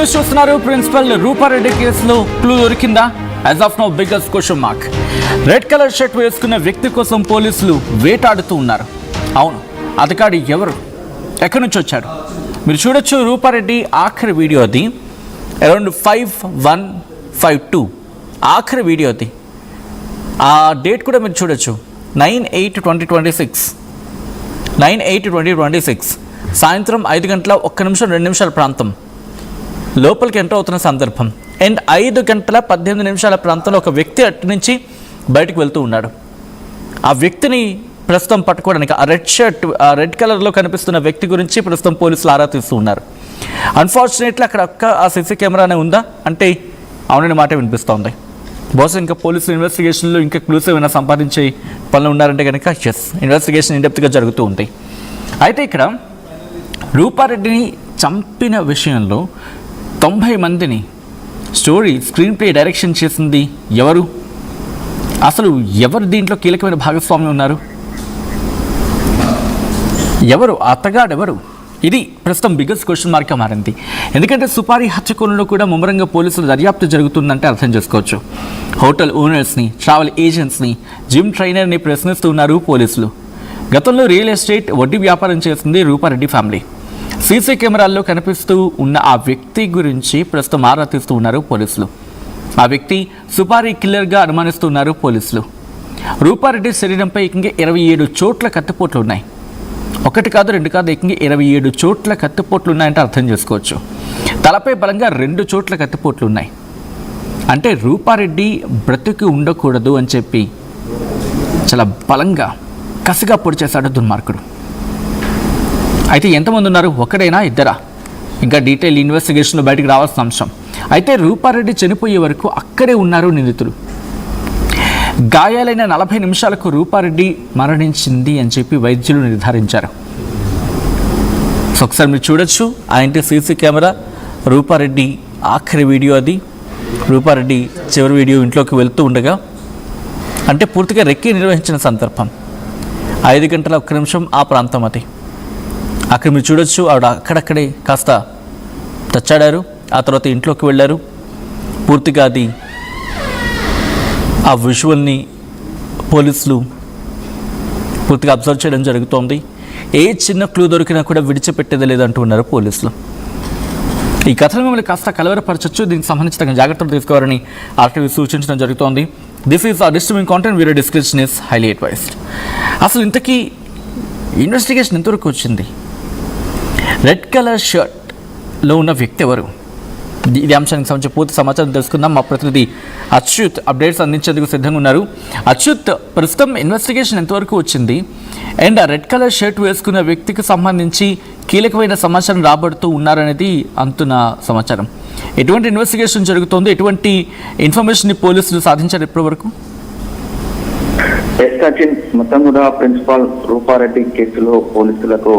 News చూస్తున్నారు. Principal Rupa Reddy కేసులో clue దొరికిందా? As of now biggest question mark. Red colour shirt వేసుకున్న వ్యక్తి కోసం పోలీసులు వేటాడుతూ ఉన్నారు. అవును, అతగాడు ఎవరు, ఎక్కడి నుంచి వచ్చాడు? మీరు చూడొచ్చు రూపారెడ్డి ఆఖరి వీడియో అది. అరౌండ్ 5152 ఆఖరి వీడియో అది. ఆ డేట్ కూడా మీరు చూడొచ్చు, 9/8/2026 9/8/2026 సాయంత్రం 5 గంటల 1 నిమిషం 2 నిమిషాల ప్రాంతం లోపలికి ఎంటర్ అవుతున్న సందర్భం. అండ్ 5 గంటల 18 నిమిషాల ప్రాంతంలో ఒక వ్యక్తి అటు నుంచి బయటకు వెళ్తూ ఉన్నాడు. ఆ వ్యక్తిని ప్రస్తుతం పట్టుకోవడానికి, ఆ రెడ్ కలర్లో కనిపిస్తున్న వ్యక్తి గురించి ప్రస్తుతం పోలీసులు ఆరా తీస్తూ ఉన్నారు. అన్ఫార్చునేట్లీ అక్కడ ఆ సీసీ కెమెరానే ఉందా అంటే అవునని మాట వినిపిస్తోంది. బహుశా ఇంకా పోలీసులు ఇన్వెస్టిగేషన్లో ఇంకా క్లూస్ ఏమైనా సంపాదించే పనులు ఉన్నారంటే కనుక ఇన్వెస్టిగేషన్ ఇన్డెప్త్గా జరుగుతూ ఉంటాయి. అయితే ఇక్కడ రూపారెడ్డిని చంపిన విషయంలో 90 మందిని స్క్రీన్ ప్లే డైరెక్షన్ చేసింది ఎవరు? అసలు ఎవరు దీంట్లో కీలకమైన భాగస్వామ్యం ఉన్నారు? ఎవరు అతగాడెవరు? ఇది ప్రస్తుతం బిగ్గెస్ట్ క్వశ్చన్ మార్క్గా మారింది. ఎందుకంటే సుపారీ హత్యకోణంలో కూడా ముమ్మరంగా పోలీసులు దర్యాప్తు జరుగుతుందంటే అర్థం చేసుకోవచ్చు. హోటల్ ఓనర్స్ని, ట్రావెల్ ఏజెంట్స్ని, జిమ్ ట్రైనర్ని ప్రశ్నిస్తూ ఉన్నారు పోలీసులు. గతంలో రియల్ ఎస్టేట్ వడ్డీ వ్యాపారం చేస్తుంది రూపారెడ్డి ఫ్యామిలీ. సీసీ కెమెరాల్లో కనిపిస్తూ ఉన్న ఆ వ్యక్తి గురించి ప్రస్తుతం ఆరా తీస్తూ ఉన్నారు పోలీసులు. ఆ వ్యక్తి సుపారీ కిల్లర్గా అనుమానిస్తున్నారు పోలీసులు. రూపారెడ్డి శరీరంపై ఏకంగా 27 చోట్ల కత్తిపోట్లు ఉన్నాయి. 1 కాదు 2 కాదు, ఏకంగా 27 చోట్ల కత్తిపోట్లు ఉన్నాయంటే అర్థం చేసుకోవచ్చు. తలపై బలంగా 2 చోట్ల కత్తిపోట్లు ఉన్నాయి. అంటే రూపారెడ్డి బ్రతికి ఉండకూడదు అని చెప్పి చాలా బలంగా కసిగా పొడి చేశాడు దుర్మార్గుడు. అయితే ఎంతమంది ఉన్నారు? ఒకడైనా, ఇద్దరా? ఇంకా డీటెయిల్ ఇన్వెస్టిగేషన్లో బయటకు రావాల్సిన అంశం. అయితే రూపారెడ్డి చనిపోయే వరకు అక్కడే ఉన్నారు నిందితులు. గాయాలైన 40 నిమిషాలకు రూపారెడ్డి మరణించింది అని చెప్పి వైద్యులు నిర్ధారించారు. సో ఒకసారి మీరు చూడొచ్చు ఆ ఇంటి సీసీ కెమెరా. రూపారెడ్డి ఆఖరి వీడియో అది. రూపారెడ్డి చివరి వీడియో ఇంట్లోకి వెళ్తూ ఉండగా, అంటే పూర్తిగా రెక్కి నిర్వహించిన సందర్భం. 5 గంటల 1 నిమిషం ఆ ప్రాంతం అది. అక్కడ మీరు చూడొచ్చు ఆవిడ అక్కడక్కడే కాస్త తచ్చాడారు. ఆ తర్వాత ఇంట్లోకి వెళ్ళారు. పూర్తిగా అది ఆ విజువల్ని పోలీసులు పూర్తిగా అబ్జర్వ్ చేయడం జరుగుతోంది. ఏ చిన్న క్లూ దొరికినా కూడా విడిచిపెట్టేది లేదంటూ ఉన్నారు పోలీసులు. ఈ కథను మిమ్మల్ని కాస్త కలవరపరచచ్చు. దీనికి సంబంధించిన జాగ్రత్తలు తీసుకోవాలని ఆర్టీవీ సూచించడం జరుగుతోంది. This is disturbing content. Video description is highly advised. అసలు ఇంతకీ ఇన్వెస్టిగేషన్ ఎంతవరకు వచ్చింది? రెడ్ కలర్ షర్ట్లో ఉన్న వ్యక్తి ఎవరు? ఇది అంశానికి సంబంధించి పూర్తి సమాచారం తెలుసుకుందాం. మా ప్రతినిధి అచ్యుత్ అప్డేట్స్ అందించేందుకు సిద్ధంగా ఉన్నారు. అచ్యుత్, ప్రస్తుతం ఇన్వెస్టిగేషన్ ఎంతవరకు వచ్చింది? అండ్ ఆ రెడ్ కలర్ షర్ట్ వేసుకున్న వ్యక్తికి సంబంధించి కీలకమైన సమాచారం రాబడుతూ ఉన్నారనేది అంతున్న సమాచారం. ఎటువంటి ఇన్వెస్టిగేషన్ జరుగుతోంది? ఎటువంటి ఇన్ఫర్మేషన్ పోలీసులు సాధించారు ఇప్పటి వరకు? మొత్తం కూడా ప్రిన్సిపాల్ రూపారెడ్డి కేసులో పోలీసులకు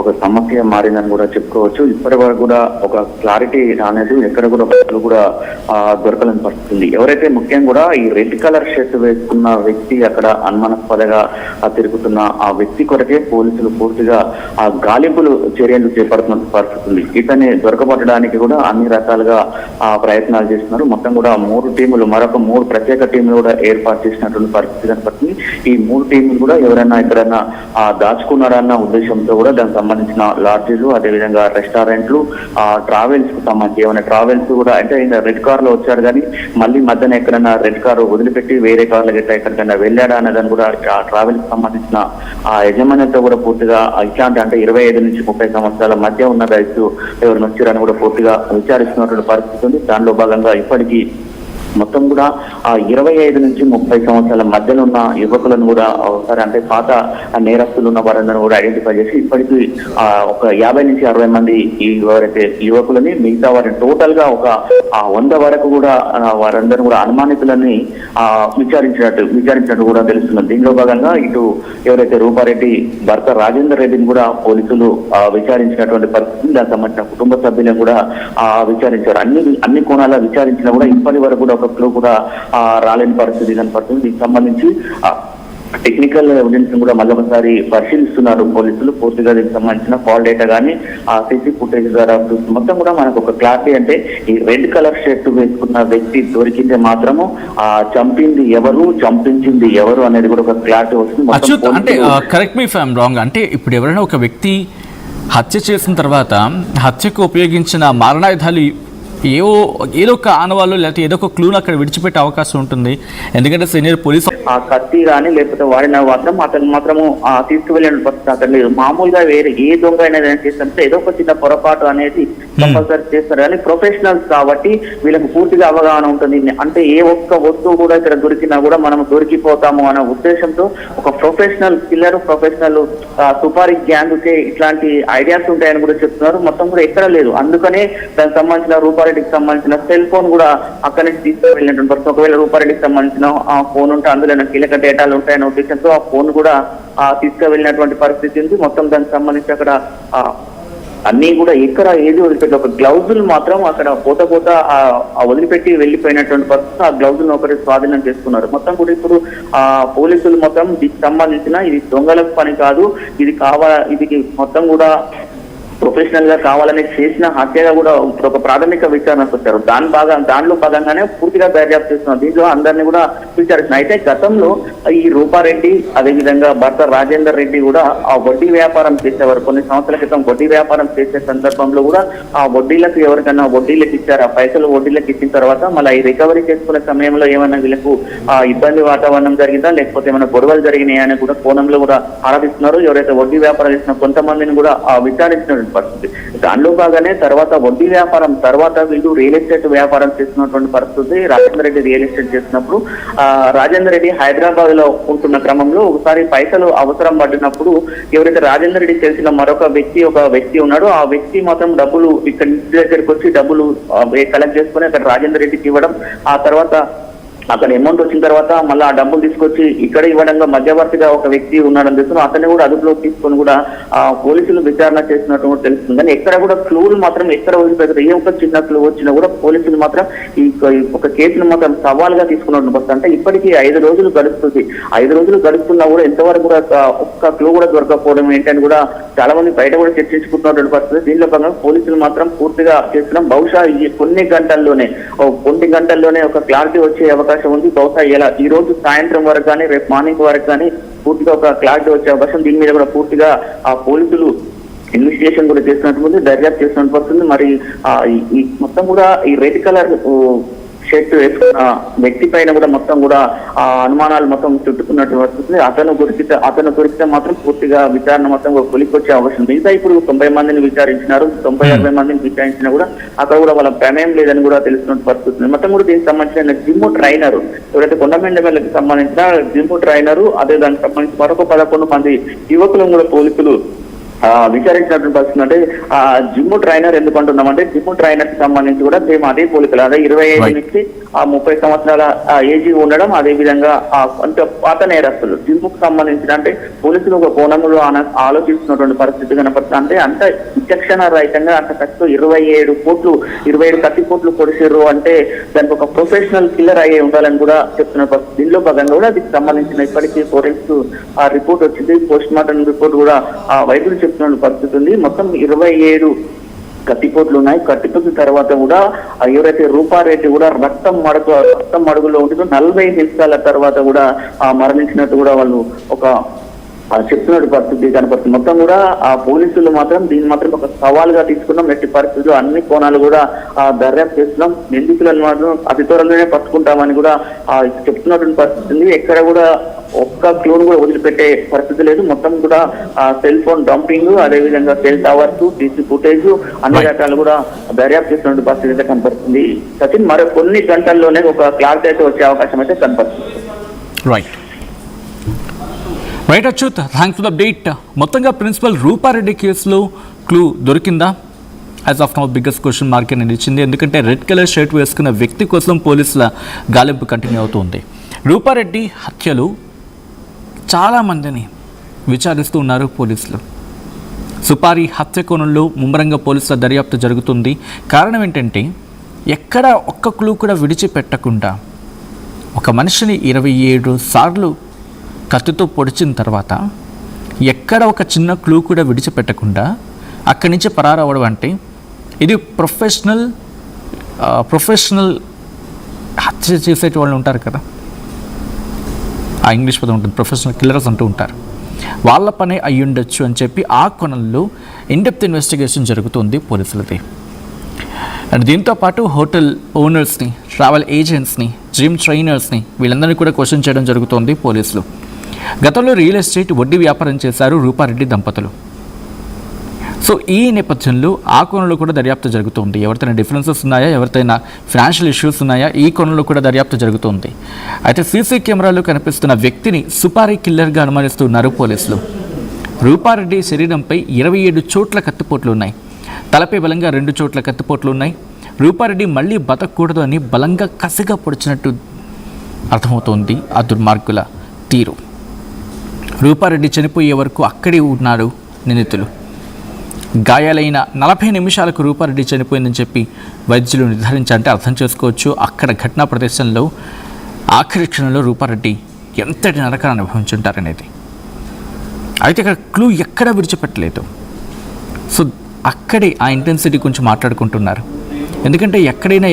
ఒక సమస్య మారిందని కూడా చెప్పుకోవచ్చు. ఇప్పటి వరకు కూడా ఒక క్లారిటీ అనేది ఎక్కడ కూడా దొరకలేని పరిస్థితి. ఎవరైతే ముఖ్యంగా కూడా ఈ రెడ్ కలర్ షర్ట్ వేసుకున్న వ్యక్తి అక్కడ అనుమానాస్పదగా తిరుగుతున్న ఆ వ్యక్తి కొరకే పోలీసులు పూర్తిగా ఆ గాలింపులు చర్యలు చేపడుతున్న పరిస్థితి ఉంది. ఇతన్ని దొరకబట్టడానికి కూడా అన్ని రకాలుగా ప్రయత్నాలు చేస్తున్నారు. మొత్తం కూడా 3 టీములు, మరొక 3 ప్రత్యేక టీములు కూడా ఏర్పాటు చేసినటువంటి పరిస్థితి కనపడుతుంది. ఈ 3 టీములు కూడా ఎవరైనా ఎక్కడైనా దాచుకున్నారన్న ఉద్దేశంతో కూడా దానికి సంబంధించిన లాడ్జీలు, అదేవిధంగా రెస్టారెంట్లు, ట్రావెల్స్ కు సంబంధించి ఏమైనా ట్రావెల్స్ కూడా, అంటే రెడ్ కార్ లో వచ్చాడు కానీ మళ్ళీ మధ్యన ఎక్కడైనా రెడ్ కారు వదిలిపెట్టి వేరే కార్లు గట్రా ఎక్కడికైనా వెళ్ళాడా అన్నదాన్ని కూడా ఆ ట్రావెల్స్ కి సంబంధించిన ఆ యజమానితో కూడా పూర్తిగా ఇట్లాంటి, అంటే 25 నుంచి 30 సంవత్సరాల మధ్య ఉన్న వయసు ఎవరిని వచ్చారని కూడా పూర్తిగా విచారిస్తున్నటువంటి పరిస్థితి ఉంది. దానిలో భాగంగా ఇప్పటికీ మొత్తం కూడా ఆ 25 నుంచి 30 సంవత్సరాల మధ్యలో ఉన్న యువకులను కూడా ఒకసారి, అంటే పాత నేరస్తులు ఉన్న వారందరూ కూడా ఐడెంటిఫై చేసి ఇప్పటికీ ఒక 50 నుంచి 60 మంది ఈ ఎవరైతే యువకులని, మిగతా వారిని టోటల్ గా ఒక 100 వరకు కూడా వారందరూ కూడా అనుమానితులని విచారించినట్టు కూడా తెలుస్తున్నది. దీనిలో భాగంగా ఇటు ఎవరైతే రూపారెడ్డి భర్త రాజేందర్ రెడ్డిని కూడా పోలీసులు విచారించినటువంటి పరిస్థితి. దానికి సంబంధించిన కుటుంబ సభ్యులను కూడా విచారించారు. అన్ని కోణాల విచారించినా కూడా ఇప్పటి వరకు కూడా ఒక క్లూ కూడా రాలేని పరిస్థితి కనపడుతుంది. దీనికి సంబంధించి టెక్నికల్ ఎవిడెన్స్ కూడా మళ్ళీ ఒకసారి పరిశీలిస్తున్నారు పోలీసులు. పూర్తిగా దీనికి సంబంధించిన కాల్ డేటా కానీ ఆ సీసీ ఫుటేజ్ ద్వారా మొత్తం కూడా మనకు ఒక క్లారిటీ అంటే ఈ రెడ్ కలర్ షర్ట్ వేసుకున్న వ్యక్తి దొరికిందే మాత్రము ఆ చంపింది ఎవరు, చంపించింది ఎవరు అనేది కూడా ఒక క్లారిటీ వస్తుంది. అచ్యుత్, అంటే correct me if I'm wrong, అంటే ఇప్పుడు ఎవరైనా ఒక వ్యక్తి హత్య చేసిన తర్వాత హత్యకు ఉపయోగించిన మారణాయుధాలు ఏదో ఒక ఆనవాళ్ళు లేకపోతే ఏదో ఒక క్లూను అక్కడ విడిచిపెట్టే అవకాశం ఉంటుంది. ఎందుకంటే సీనియర్ పోలీస్ ఆ కత్తి కానీ లేకపోతే వాడిన అతను మాత్రము తీసుకువెళ్ళిన పరిస్థితి అతను లేదు. మామూలుగా వేరే ఏ దొంగ అనేది చేస్తుంటే ఏదో ఒక చిన్న పొరపాటు అనేది కంపల్సరీ చేస్తారు. కానీ ప్రొఫెషనల్స్ కాబట్టి వీళ్ళకి పూర్తిగా అవగాహన ఉంటుంది. అంటే ఏ ఒక్క వస్తువు కూడా ఇక్కడ దొరికినా కూడా మనం దొరికిపోతాము అనే ఉద్దేశంతో ఒక professional killer, professional supari gang కే ఇట్లాంటి ఐడియాస్ ఉంటాయని కూడా చెప్తున్నారు. మొత్తం కూడా ఎక్కడ లేదు. అందుకనే దానికి సంబంధించిన రూపారెడ్డికి సంబంధించిన సెల్ ఫోన్ కూడా అక్కడి నుంచి తీసుకువెళ్ళినటువంటి పరిస్థితి. ఒకవేళ రూపారెడ్డికి సంబంధించిన ఆ ఫోన్ ఉంటే అందులో కీలక డేటాలు ఉంటాయనే ఉద్దేశంతో ఆ ఫోన్ కూడా తీసుకువెళ్ళినటువంటి పరిస్థితి ఉంది. మొత్తం దానికి సంబంధించి అక్కడ అన్ని కూడా ఎక్కడ ఏది వదిలిపెట్టి ఒక గ్లౌజులు మాత్రం అక్కడ పోత వదిలిపెట్టి వెళ్ళిపోయినటువంటి పరిస్థితి. ఆ గ్లౌజులను ఒకటి స్వాధీనం చేసుకున్నారు. మొత్తం కూడా ఇప్పుడు పోలీసులు మొత్తం దీనికి సంబంధించిన ఇది దొంగలకు పని కాదు, ఇది మొత్తం కూడా ప్రొఫెషనల్ గా కావాలని చేసిన హత్యగా కూడా ఒక ప్రాథమిక విచారణకు వచ్చారు. దానిలో భాగంగానే పూర్తిగా దర్యాప్తు చేస్తున్నారు. దీంట్లో అందరినీ కూడా విచారిస్తున్నారు. అయితే గతంలో ఈ రూపారెడ్డి అదేవిధంగా భర్త రాజేందర్ రెడ్డి కూడా ఆ వడ్డీ వ్యాపారం చేసేవారు. కొన్ని సంవత్సరాల క్రితం వడ్డీ వ్యాపారం చేసే సందర్భంలో కూడా ఆ వడ్డీలకు ఎవరికైనా వడ్డీలకు ఇచ్చారు. ఆ పైసలు వడ్డీలకు ఇచ్చిన తర్వాత మళ్ళీ ఈ రికవరీ చేసుకునే సమయంలో ఏమైనా వీళ్ళకు ఇబ్బంది వాతావరణం జరిగిందా లేకపోతే ఏమైనా గొడవలు జరిగినాయా అని కూడా కోణంలో కూడా ఆరాధిస్తున్నారు. ఎవరైతే వడ్డీ వ్యాపారం చేసిన కొంతమందిని కూడా విచారించిన పరిస్థితి. దానిలో బాగానే తర్వాత వడ్డీ వ్యాపారం తర్వాత వీళ్ళు రియల్ ఎస్టేట్ వ్యాపారం చేస్తున్నటువంటి పరిస్థితి. రాజేందర్ రెడ్డి రియల్ ఎస్టేట్ చేసినప్పుడు రాజేందర్ రెడ్డి హైదరాబాద్ లో ఉంటున్న క్రమంలో ఒకసారి పైసలు అవసరం పడినప్పుడు ఎవరైతే రాజేందర్ రెడ్డి తెలిసిన మరొక వ్యక్తి ఉన్నాడో ఆ వ్యక్తి మాత్రం డబ్బులు ఇక్కడ ఇంటి దగ్గరికి వచ్చి డబ్బులు కలెక్ట్ చేసుకుని అక్కడ రాజేందర్ రెడ్డికి ఇవ్వడం, ఆ తర్వాత అక్కడ అమౌంట్ వచ్చిన తర్వాత మళ్ళీ ఆ డబ్బులు తీసుకొచ్చి ఇక్కడ ఇవ్వడంగా మధ్యవర్తిగా ఒక వ్యక్తి ఉన్నాడని తెలుసు. అతన్ని కూడా అదుపులోకి తీసుకొని కూడా పోలీసులు విచారణ చేసినట్టు తెలుస్తుంది. కానీ ఎక్కడ కూడా క్లూలు మాత్రం ఎక్కడ వదిలిపెడతారు. ఏ ఒక్క చిన్న క్లూ వచ్చినా కూడా పోలీసులు మాత్రం ఈ ఒక కేసును మాత్రం సవాల్గా తీసుకున్నట్టు. అంటే ఇప్పటికీ 5 రోజులు గడుస్తుంది. 5 రోజులు గడుస్తున్నా కూడా ఎంతవరకు కూడా ఒక్క క్లూ కూడా దొరకపోవడం ఏంటని కూడా చాలా మంది బయట కూడా చర్చించుకుంటున్నటువంటి పరిస్థితి. దీనిలో భాగంగా పోలీసులు మాత్రం పూర్తిగా చేస్తున్నాం. బహుశా ఈ కొన్ని గంటల్లోనే ఒక క్లారిటీ వచ్చే అవకాశం ఉంది. బహుశా ఈ రోజు సాయంత్రం వరకు కానీ రేపు మార్నింగ్ వరకు కానీ పూర్తిగా ఒక క్లారిటీ వచ్చే అవకాశం. దీని మీద కూడా పూర్తిగా ఆ పోలీసులు ఇన్వెస్టిగేషన్ కూడా చేస్తున్నట్టు దర్యాప్తు చేస్తున్నట్టు వస్తుంది. మరి ఈ మొత్తం కూడా ఈ రెడ్ కలర్ షర్ట్ వేసుకున్న వ్యక్తి పైన కూడా మొత్తం కూడా ఆ అనుమానాలు మొత్తం చుట్టుకున్నట్టు వస్తుంది. అతను దొరికితే మాత్రం పూర్తిగా విచారణ మొత్తం కొలికొచ్చే అవకాశం. మిగతా ఇప్పుడు 90 మందిని విచారించినారు. 90-60 మందిని విచారించినా కూడా అక్కడ కూడా వాళ్ళ ప్రమేయం లేదని కూడా తెలుస్తున్నట్టు పరిస్థితుంది. మొత్తం కూడా దీనికి సంబంధించిన జిమ్ ట్రైనర్ ఎవరైతే కొండమెండమేళ్ళకి సంబంధించిన జిమ్ ట్రైనరు అదే దానికి సంబంధించి మరొక 11 మంది యువకులను కూడా పోలీసులు విచారించినటువంటి పరిస్థితి. అంటే జిమ్ ట్రైనర్ ఎందుకు అంటున్నామంటే జిమ్ ట్రైనర్ కి సంబంధించి కూడా సేమ్ అదే పోలికలు అదే 25 నుంచి 30 సంవత్సరాల ఏజీ ఉండడం, అదే విధంగా కొంత పాత నేరస్తులు జిమ్ కు సంబంధించిన అంటే పోలీసులు ఒక కోణంలో ఆలోచిస్తున్నటువంటి పరిస్థితి కనపడుతుంది. అంటే అంత విచక్షణ రహితంగా అంత ఖర్చు 27 కత్తిపోట్లు పొడిచారు అంటే దానికి ఒక ప్రొఫెషనల్ కిల్లర్ అయ్యే ఉండాలని కూడా చెప్తున్న పరిస్థితి. దీనిలో భాగంగా కూడా దీనికి సంబంధించిన ఇప్పటికీ ఫోరెన్సిక్ రిపోర్ట్ వచ్చింది. పోస్ట్ మార్టం రిపోర్ట్ కూడా వైద్యులు చెప్తున్న పరిస్థితి ఉంది. మొత్తం 27 కత్తిపోట్లు ఉన్నాయి. కత్తిపోట్ల తర్వాత కూడా ఎవరైతే రూపారెడ్డి కూడా రక్తం మడుగులో ఉంటుందో 40 నిమిషాల తర్వాత కూడా మరణించినట్టు కూడా వాళ్ళు ఒక చెప్తున్నట్టు పరిస్థితి కనపడుతుంది. మొత్తం కూడా ఆ పోలీసులు మాత్రం దీన్ని మాత్రం ఒక సవాల్గా తీసుకున్నాం. ఎట్టి పరిస్థితుల్లో అన్ని కోణాలు కూడా దర్యాప్తు చేస్తున్నాం. నిందితులను మాత్రం అతి త్వరలోనే పట్టుకుంటామని కూడా చెప్తున్నటువంటి పరిస్థితి ఉంది. ఎక్కడ కూడా ఒక్క క్లూను కూడా వదిలిపెట్టే పరిస్థితి లేదు. మొత్తం కూడా సెల్ ఫోన్ డంపింగ్, అదేవిధంగా సెల్ టవర్స్, సీసీ ఫుటేజ్ అన్ని రకాలు కూడా దర్యాప్తు చేస్తున్న పరిస్థితి అయితే కనపడుతుంది. సచిన్ మరో కొన్ని గంటల్లోనే ఒక క్లారిటీ అయితే వచ్చే అవకాశం అయితే కనపడుతుంది. Right Achyut, thanks for the update. మొత్తంగా ప్రిన్సిపల్ రూపారెడ్డి కేసులో క్లూ దొరికిందా? As of now biggest question mark అని నిలిచింది. ఎందుకంటే రెడ్ కలర్ షర్ట్ వేసుకున్న వ్యక్తి కోసం పోలీసుల గాలింపు కంటిన్యూ అవుతుంది. రూపారెడ్డి హత్యలు చాలామందిని విచారిస్తూ ఉన్నారు పోలీసులు. సుపారీ హత్య కోణంలో ముమ్మరంగా పోలీసుల దర్యాప్తు జరుగుతుంది. కారణం ఏంటంటే ఎక్కడ ఒక్క క్లూ కూడా విడిచిపెట్టకుండా ఒక మనిషిని 27 సార్లు కత్తితో పొడిచిన తర్వాత ఎక్కడ ఒక చిన్న క్లూ కూడా విడిచిపెట్టకుండా అక్కడి నుంచి పరారవడం అంటే ఇది ప్రొఫెషనల్ హత్య చేసే వాళ్ళు ఉంటారు కదా, ఆ ఇంగ్లీష్ పదం ఉంటుంది, ప్రొఫెషనల్ కిల్లర్స్ అంటూ ఉంటారు, వాళ్ళ పనే అయ్యి ఉండొచ్చు అని చెప్పి ఆ కోణంలో ఇన్డెప్త్ ఇన్వెస్టిగేషన్ జరుగుతుంది పోలీసులది. అండ్ దీంతోపాటు హోటల్ ఓనర్స్ని, ట్రావెల్ ఏజెంట్స్ని, జిమ్ ట్రైనర్స్ని వీళ్ళందరినీ కూడా క్వశ్చన్ చేయడం జరుగుతోంది పోలీసులు. గతంలో రియల్ ఎస్టేట్ వడ్డీ వ్యాపారం చేశారు రూపారెడ్డి దంపతులు. సో ఈ నేపథ్యంలో ఆ కోణంలో కూడా దర్యాప్తు జరుగుతుంది. ఎవరితోనైనా డిఫరెన్సెస్ ఉన్నాయా, ఎవరితోనైనా ఫైనాన్షియల్ ఇష్యూస్ ఉన్నాయా, ఈ కోణంలో కూడా దర్యాప్తు జరుగుతుంది. అయితే సీసీ కెమెరాలో కనిపిస్తున్న వ్యక్తిని సుపారీ కిల్లర్గా అనుమానిస్తున్నారు పోలీసులు. రూపారెడ్డి శరీరంపై 27 చోట్ల కత్తిపోట్లు ఉన్నాయి. తలపై బలంగా 2 చోట్ల కత్తిపోట్లు ఉన్నాయి. రూపారెడ్డి మళ్ళీ బతకూడదు అని బలంగా కసిగా పొడిచినట్టు అర్థమవుతోంది ఆ దుర్మార్గుల తీరు. రూపారెడ్డి చనిపోయే వరకు అక్కడే ఉన్నారు నిందితులు. గాయాలైన 40 నిమిషాలకు రూపారెడ్డి చనిపోయిందని చెప్పి వైద్యులు నిర్ధారించాలంటే అర్థం చేసుకోవచ్చు అక్కడ ఘటనా ప్రదేశంలో ఆఖరి క్షణంలో రూపారెడ్డి ఎంతటి నరకాన్ని అనుభవించుంటారనేది. అయితే ఇక్కడ క్లూ ఎక్కడా విడిచిపెట్టలేదు. సో అక్కడే ఆ ఇంటెన్సిటీ గురించి మాట్లాడుకుంటున్నారు. ఎందుకంటే ఎక్కడైనా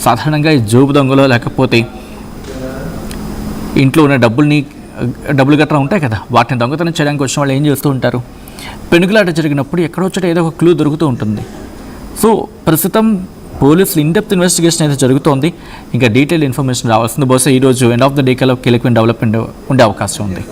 సాధారణంగా జోబు దొంగలో లేకపోతే ఇంట్లో ఉన్న డబ్బులు గట్రా ఉంటాయి కదా, వాటిని దొంగతనం చేయడానికి వచ్చిన వాళ్ళు ఏం చేస్తూ ఉంటారు, పెనుగులాట జరిగినప్పుడు ఎక్కడో చోట ఏదో ఒక క్లూ దొరుకుతూ ఉంటుంది. సో ప్రస్తుతం పోలీసులు ఇన్డెప్త్ ఇన్వెస్టిగేషన్ అయితే జరుగుతోంది. ఇంకా డీటెయిల్ ఇన్ఫర్మేషన్ రావాల్సింది. బహుశా ఈరోజు ఎండ్ ఆఫ్ ద డే కల్లా కీలకమైన డెవలప్మెంట్ ఉండే అవకాశం ఉంది.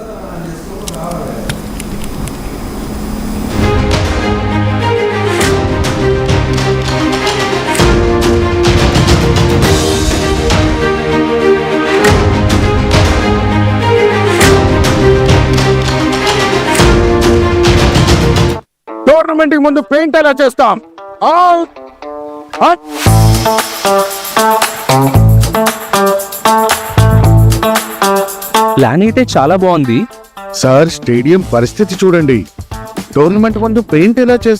టోర్నమెంట్ కి ముందు పెయింట్ ఎలా చేస్తాం? ప్లాన్ అయితే చాలా బాగుంది సార్, స్టేడియం పరిస్థితి చూడండి. టోర్నమెంట్ ముందు పెయింట్ ఎలా చేస్తాం?